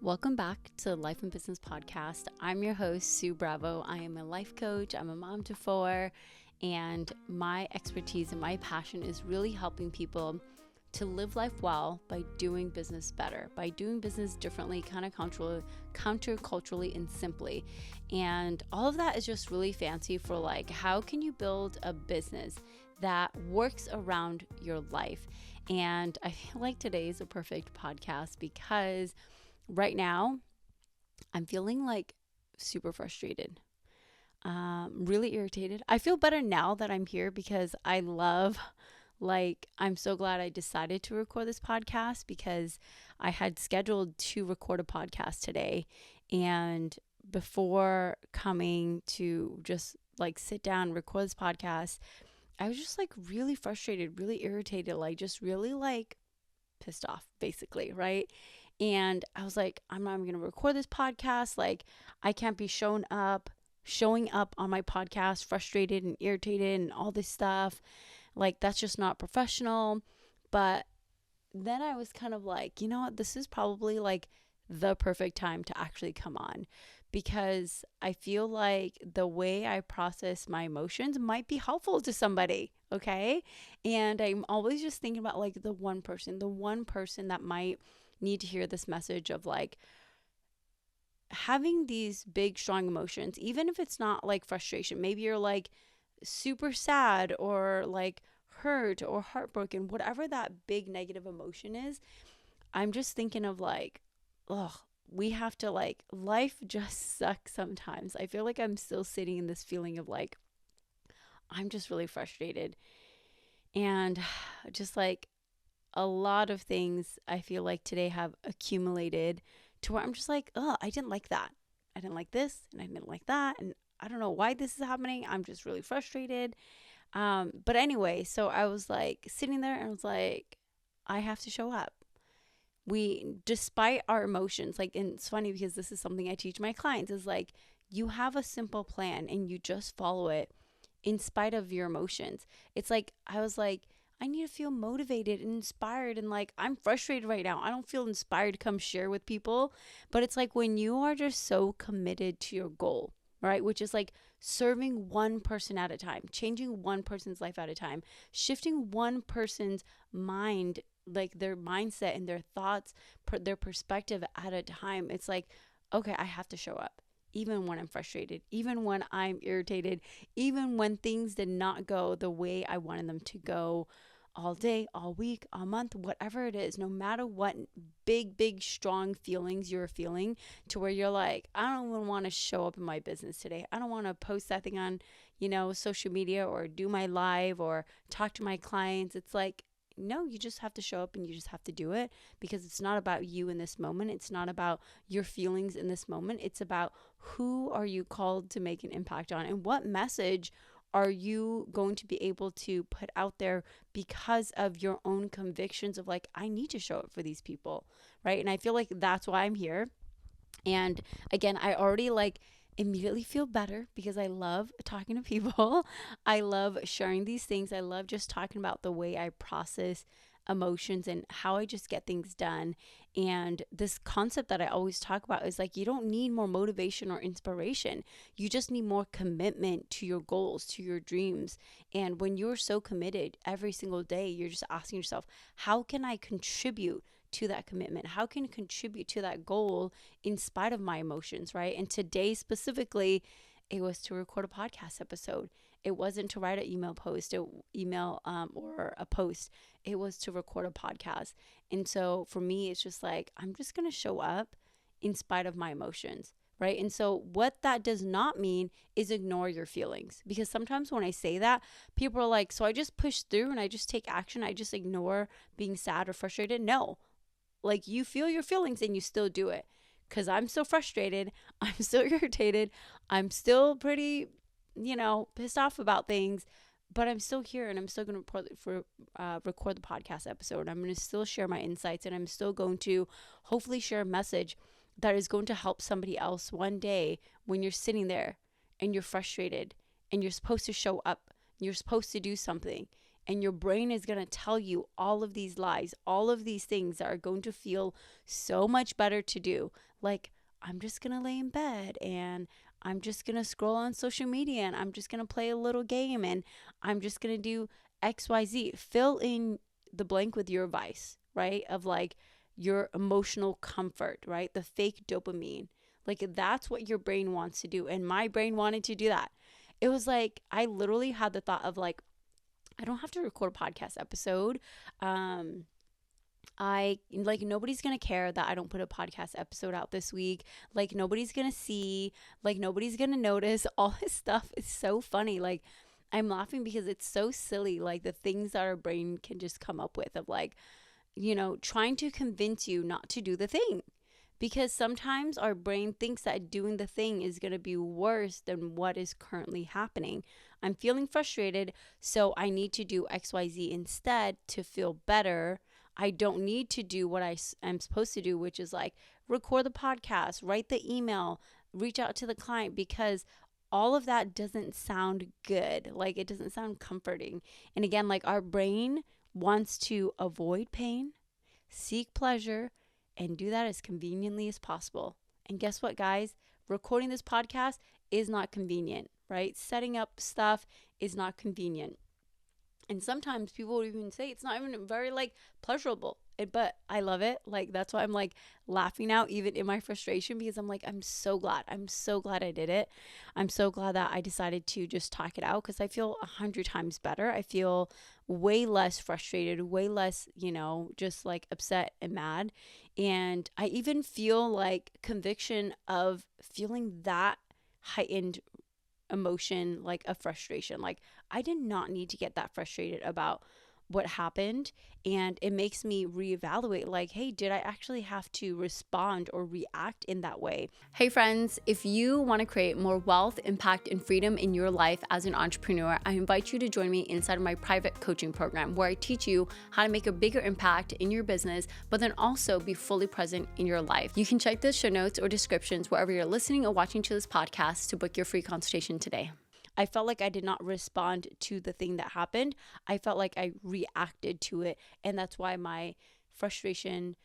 Welcome back to the Life and Business Podcast. I'm your host, Sue Bravo. I am a life coach. I'm a mom to four, and my expertise and my passion is really helping people to live life well by doing business better, by doing business differently, kind of counterculturally and simply. And all of that is just really fancy for like, how can you build a business that works around your life? And I feel like today is a perfect podcast because right now, I'm feeling like super frustrated, really irritated. I feel better now that I'm here because I'm so glad I decided to record this podcast because I had scheduled to record a podcast today. And before coming to just like sit down and record this podcast, I was just like really frustrated, really irritated, like just really like pissed off, basically, right? And I was like, I'm not even going to record this podcast. Like, I can't be showing up on my podcast frustrated and irritated and all this stuff. Like, that's just not professional. But then I was kind of like, you know what? This is probably like the perfect time to actually come on because I feel like the way I process my emotions might be helpful to somebody. Okay. And I'm always just thinking about like the one person that might need to hear this message of like having these big, strong emotions, even if it's not like frustration. Maybe you're like super sad or like hurt or heartbroken, whatever that big negative emotion is. I'm just thinking of like, ugh, we have to like, life just sucks sometimes. I feel like I'm still sitting in this feeling of like, I'm just really frustrated. And just like a lot of things I feel like today have accumulated to where I'm just like, oh, I didn't like that. I didn't like this and I didn't like that. And I don't know why this is happening. I'm just really frustrated. But anyway, so I was like sitting there and I was like, I have to show up. Despite our emotions, like, and it's funny because this is something I teach my clients is like, you have a simple plan and you just follow it in spite of your emotions. It's like, I was like, I need to feel motivated and inspired. And like, I'm frustrated right now. I don't feel inspired to come share with people. But it's like when you are just so committed to your goal, right? Which is like serving one person at a time, changing one person's life at a time, shifting one person's mind, like their mindset and their thoughts, their perspective at a time. It's like, okay, I have to show up. Even when I'm frustrated, even when I'm irritated, even when things did not go the way I wanted them to go all day, all week, all month, whatever it is, no matter what big, strong feelings you're feeling to where you're like, I don't even want to show up in my business today. I don't want to post that thing on, social media or do my live or talk to my clients. It's like, no, you just have to show up and you just have to do it because it's not about you in this moment. It's not about your feelings in this moment. It's about who are you called to make an impact on and what message are you going to be able to put out there because of your own convictions of like, I need to show up for these people, right? And I feel like that's why I'm here. And again, I already like immediately feel better because I love talking to people. I love sharing these things. I love just talking about the way I process emotions and how I just get things done. And this concept that I always talk about is like, you don't need more motivation or inspiration. You just need more commitment to your goals, to your dreams. And when you're so committed every single day, you're just asking yourself, how can I contribute to that commitment? How can I contribute to that goal in spite of my emotions, right? And today specifically, it was to record a podcast episode. It wasn't to write an email post, or a post. It was to record a podcast. And so for me, it's just like, I'm just going to show up in spite of my emotions, right? And so what that does not mean is ignore your feelings. Because sometimes when I say that, people are like, so I just push through and I just take action. I just ignore being sad or frustrated. No, like you feel your feelings and you still do it. Because I'm still frustrated. I'm still irritated. I'm still pretty, pissed off about things. But I'm still here and I'm still going to record the podcast episode. I'm going to still share my insights and I'm still going to hopefully share a message that is going to help somebody else one day when you're sitting there and you're frustrated and you're supposed to show up. You're supposed to do something. And your brain is going to tell you all of these lies, all of these things that are going to feel so much better to do. Like, I'm just going to lay in bed and I'm just going to scroll on social media and I'm just going to play a little game and I'm just going to do XYZ. Fill in the blank with your vice, right? Of like your emotional comfort, right? The fake dopamine. Like, that's what your brain wants to do. And my brain wanted to do that. It was like, I literally had the thought of like, I don't have to record a podcast episode. I like, nobody's gonna care that I don't put a podcast episode out this week. Like, nobody's gonna see, like, nobody's gonna notice. All this stuff is so funny. Like, I'm laughing because it's so silly, like the things that our brain can just come up with of like, trying to convince you not to do the thing. Because sometimes our brain thinks that doing the thing is going to be worse than what is currently happening. I'm feeling frustrated, so I need to do XYZ instead to feel better. I don't need to do what I'm supposed to do, which is like record the podcast, write the email, reach out to the client, because all of that doesn't sound good. Like, it doesn't sound comforting. And again, like, our brain wants to avoid pain, seek pleasure, and do that as conveniently as possible. And guess what, guys? Recording this podcast is not convenient, right? Setting up stuff is not convenient. And sometimes people would even say it's not even very like pleasurable, but I love it. Like, that's why I'm like laughing now, even in my frustration, because I'm like, I'm so glad I did it. I'm so glad that I decided to just talk it out, because I feel 100 times better. I feel way less frustrated, way less, just like upset and mad. And I even feel like conviction of feeling that heightened emotion, like a frustration. Like, I did not need to get that frustrated about what happened. And it makes me reevaluate, like, hey, did I actually have to respond or react in that way? Hey friends, if you want to create more wealth, impact, and freedom in your life as an entrepreneur, I invite you to join me inside of my private coaching program, where I teach you how to make a bigger impact in your business, but then also be fully present in your life. You can check the show notes or descriptions wherever you're listening or watching to this podcast to book your free consultation today. I felt like I did not respond to the thing that happened. I felt like I reacted to it. And that's why my frustration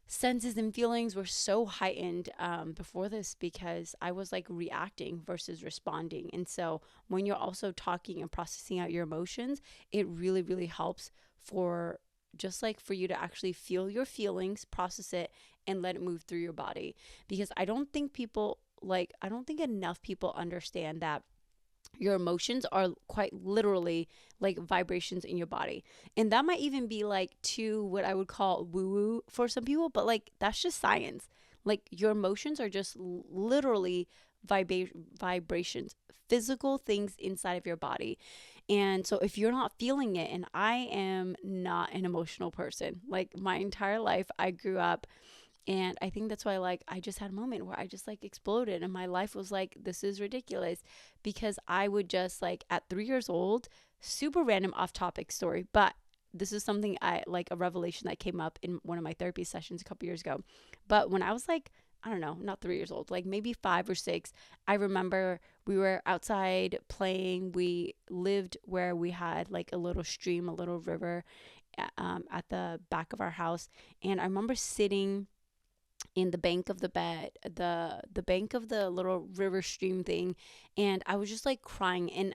senses and feelings were so heightened before this, because I was like reacting versus responding. And so when you're also talking and processing out your emotions, it really, really helps for you to actually feel your feelings, process it, and let it move through your body. Because I don't think enough people understand that your emotions are quite literally like vibrations in your body. And that might even be like to what I would call woo-woo for some people, but like, that's just science. Like, your emotions are just literally vibrations, physical things inside of your body. And so if you're not feeling it, and I am not an emotional person, like my entire life I grew up. And I think that's why, like, I just had a moment where I just like exploded, and my life was like, this is ridiculous, because I would just like, at 3 years old, super random off topic story, but this is something a revelation that came up in one of my therapy sessions a couple years ago. But when I was like, I don't know, not 3 years old, like maybe 5 or 6, I remember we were outside playing. We lived where we had like a little stream, a little river at the back of our house. And I remember sitting in the bank of the bed, the bank of the little river stream thing, and I was just like crying. And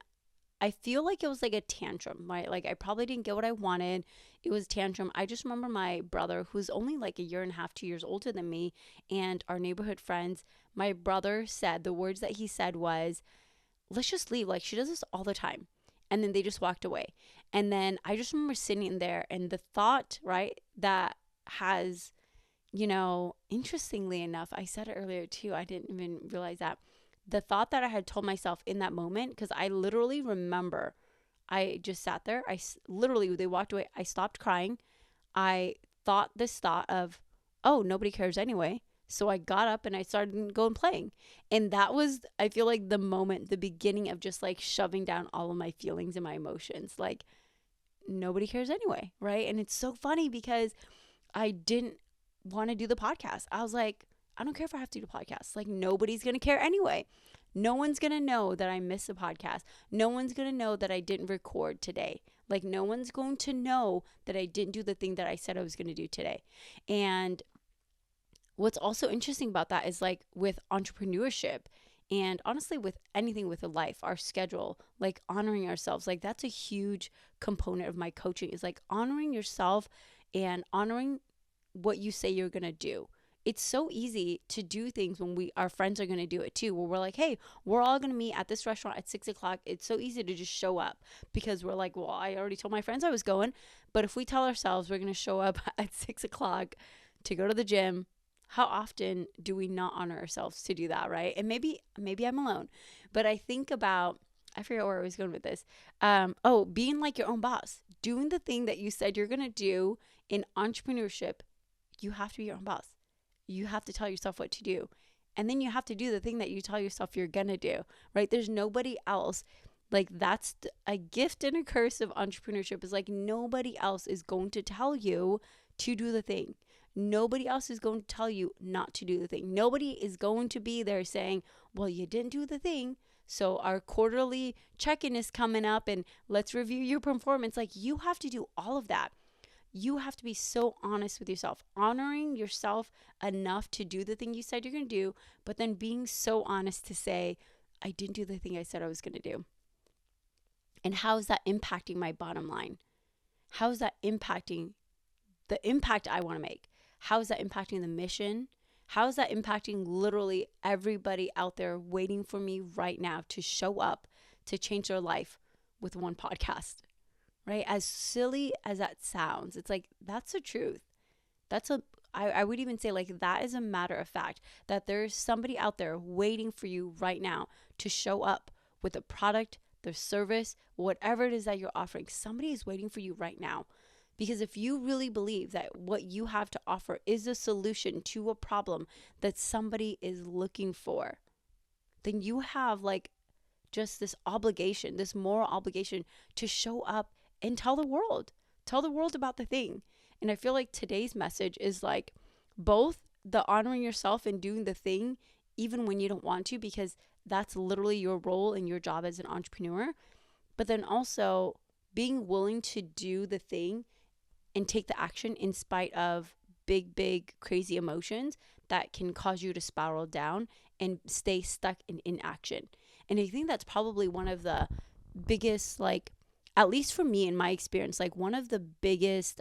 I feel like it was like a tantrum, right? Like, I probably didn't get what I wanted. It was a tantrum. I just remember my brother, who's only like a year and a half, 2 years older than me, and our neighborhood friends. My brother said, the words that he said was, let's just leave. Like, she does this all the time. And then they just walked away. And then I just remember sitting there, and the thought, right, that has, interestingly enough, I said it earlier too, I didn't even realize that, the thought that I had told myself in that moment, because I literally remember I just sat there. Literally, they walked away. I stopped crying. I thought this thought of, oh, nobody cares anyway. So I got up and I started going playing. And that was, I feel like, the moment, the beginning of just like shoving down all of my feelings and my emotions. Like, nobody cares anyway, right? And it's so funny because I didn't want to do the podcast. I was like, I don't care if I have to do the podcast. Like, nobody's going to care anyway. No one's going to know that I missed a podcast. No one's going to know that I didn't record today. Like, no one's going to know that I didn't do the thing that I said I was going to do today. And what's also interesting about that is like with entrepreneurship and honestly with anything with a life, our schedule, like honoring ourselves, like that's a huge component of my coaching is like honoring yourself and honoring what you say you're going to do. It's so easy to do things when our friends are going to do it too, where we're like, hey, we're all going to meet at this restaurant at 6 o'clock. It's so easy to just show up because we're like, well, I already told my friends I was going. But if we tell ourselves we're going to show up at 6 o'clock to go to the gym, how often do we not honor ourselves to do that, right? And maybe I'm alone, but I think about, I forget where I was going with this. Being like your own boss, doing the thing that you said you're going to do in entrepreneurship. You have to be your own boss. You have to tell yourself what to do. And then you have to do the thing that you tell yourself you're going to do, right? There's nobody else. Like that's a gift and a curse of entrepreneurship is like nobody else is going to tell you to do the thing. Nobody else is going to tell you not to do the thing. Nobody is going to be there saying, well, you didn't do the thing. So our quarterly check-in is coming up and let's review your performance. Like you have to do all of that. You have to be so honest with yourself, honoring yourself enough to do the thing you said you're going to do, but then being so honest to say, I didn't do the thing I said I was going to do. And how is that impacting my bottom line? How is that impacting the impact I want to make? How is that impacting the mission? How is that impacting literally everybody out there waiting for me right now to show up to change their life with one podcast? Right? As silly as that sounds, it's like, that's the truth. I would even say like that is a matter of fact that there's somebody out there waiting for you right now to show up with a product, their service, whatever it is that you're offering. Somebody is waiting for you right now. Because if you really believe that what you have to offer is a solution to a problem that somebody is looking for, then you have like just this obligation, this moral obligation to show up and tell the world about the thing. And I feel like today's message is like both the honoring yourself and doing the thing, even when you don't want to, because that's literally your role and your job as an entrepreneur. But then also being willing to do the thing and take the action in spite of big, crazy emotions that can cause you to spiral down and stay stuck in inaction. And I think that's probably one of the biggest, like, at least for me in my experience, like one of the biggest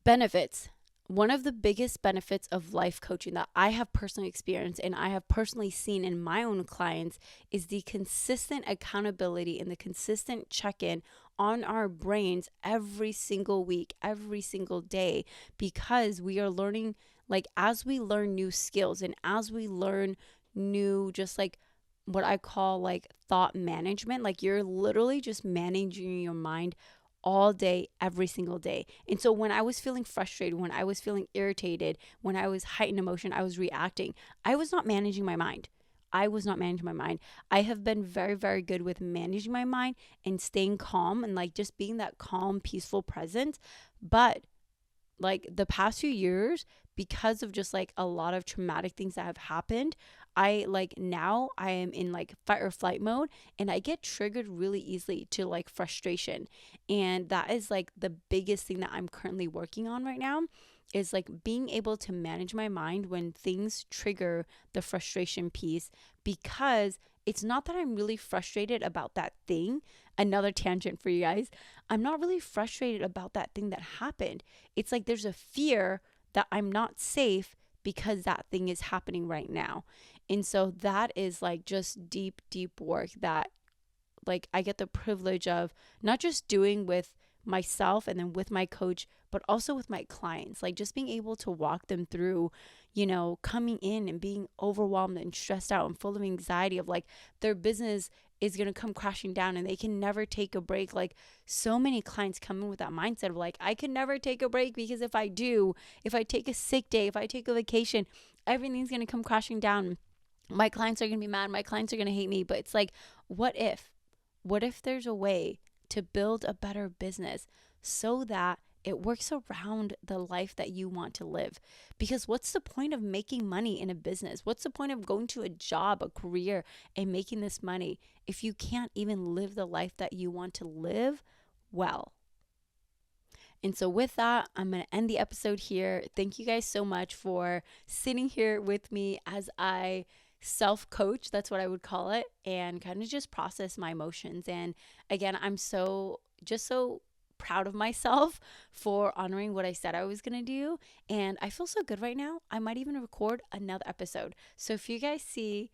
benefits, one of the biggest benefits of life coaching that I have personally experienced and I have personally seen in my own clients is the consistent accountability and the consistent check-in on our brains every single week, every single day, because we are learning, like as we learn new skills and as we learn new, just like what I call like thought management, like you're literally just managing your mind all day, every single day. And so when I was feeling frustrated, when I was feeling irritated, when I was heightened emotion, I was reacting. I was not managing my mind. I have been very, very good with managing my mind and staying calm and like just being that calm, peaceful presence. But like the past few years, because of just like a lot of traumatic things that have happened, now I am in like fight or flight mode and I get triggered really easily to like frustration. And that is like the biggest thing that I'm currently working on right now is like being able to manage my mind when things trigger the frustration piece, because it's not that I'm really frustrated about that thing. Another tangent for you guys. I'm not really frustrated about that thing that happened. It's like there's a fear that I'm not safe because that thing is happening right now. And so that is like just deep work that like I get the privilege of not just doing with myself and then with my coach, but also with my clients, like just being able to walk them through, coming in and being overwhelmed and stressed out and full of anxiety of like their business is going to come crashing down and they can never take a break. Like so many clients come in with that mindset of like, I can never take a break because if I take a sick day, if I take a vacation, everything's going to come crashing down. My clients are going to be mad. My clients are going to hate me. But it's like, what if there's a way to build a better business so that it works around the life that you want to live? Because what's the point of making money in a business? What's the point of going to a job, a career, and making this money if you can't even live the life that you want to live well? And so with that, I'm going to end the episode here. Thank you guys so much for sitting here with me as I self-coach, that's what I would call it, and kind of just process my emotions. And again, I'm so proud of myself for honoring what I said I was going to do. And I feel so good right now. I might even record another episode. So if you guys see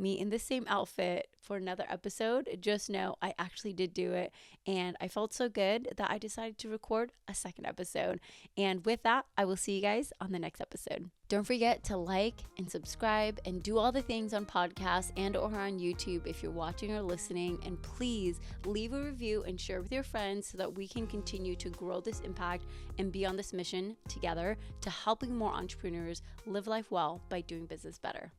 me in the same outfit for another episode, just know I actually did do it. And I felt so good that I decided to record a second episode. And with that, I will see you guys on the next episode. Don't forget to like and subscribe and do all the things on podcasts and or on YouTube if you're watching or listening. And please leave a review and share with your friends so that we can continue to grow this impact and be on this mission together to helping more entrepreneurs live life well by doing business better.